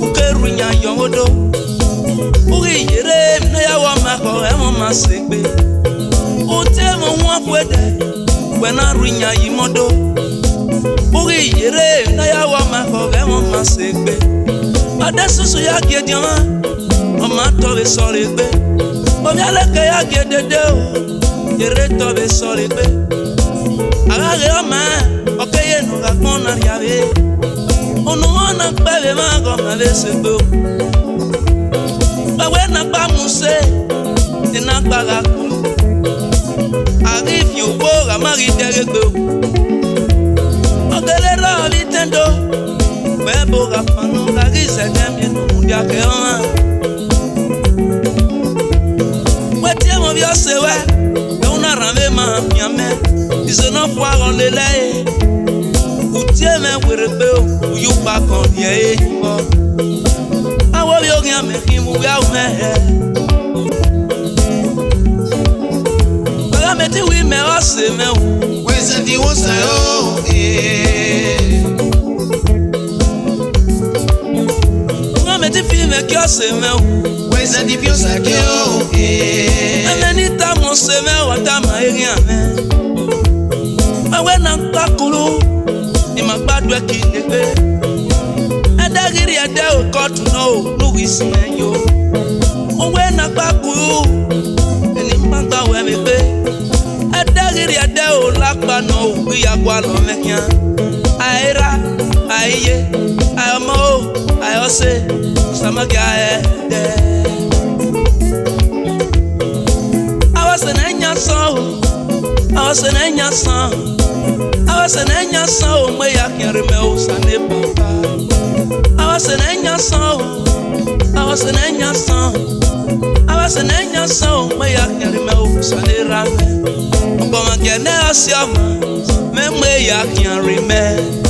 Uke runya yomodo, uke yere mna ma segbe. O te mo wa kwede. When I ring ya imodo. Uri yere na ya wa ma ko be mo ma segbe. Ade susu ya gede ma. O ma to be soregbe. O mi ale ke ya gede de o. Yere to be soregbe. Agare o ma. Okeye no ga kona riave. Ono wana bebe ma go ma be segbe. Bawe na ba muse. Ina gbaga kulu. Arrive you go a mari derego. Ogele ra vitendo. Bebo ga panu ga gise dem no mundia ke ona. Wetie mo bi osewe. E una rave ma miame. Izo no fwa gon lele. Utie me werebe o. Uyu pa kon die e bo. Awo bi o gyan me kimu ya o me. Meti we me ose me o. Where's the was oh eh. Meti fi me ki ose me o. Where's the was oh eh. Ameni ta mo se me wa ta ma eri ame. Awe na kakulu ni ma gbadu ki negbe. Adagiri ade o court no no wis me yo. Owe na kakulu eni mbanga we me pe. Adagiri ade o lakpa no uya kwa no mekya. Aira aiye ayamo ayose samaga ede. Awase na nya so. Awase na nya so. Awase na nya so me yakere me o sane papa. Awase na nya so. Awase na nya so. Awase na nya so me yakere me o sane rame. Oba ma kene asiama me yakere me.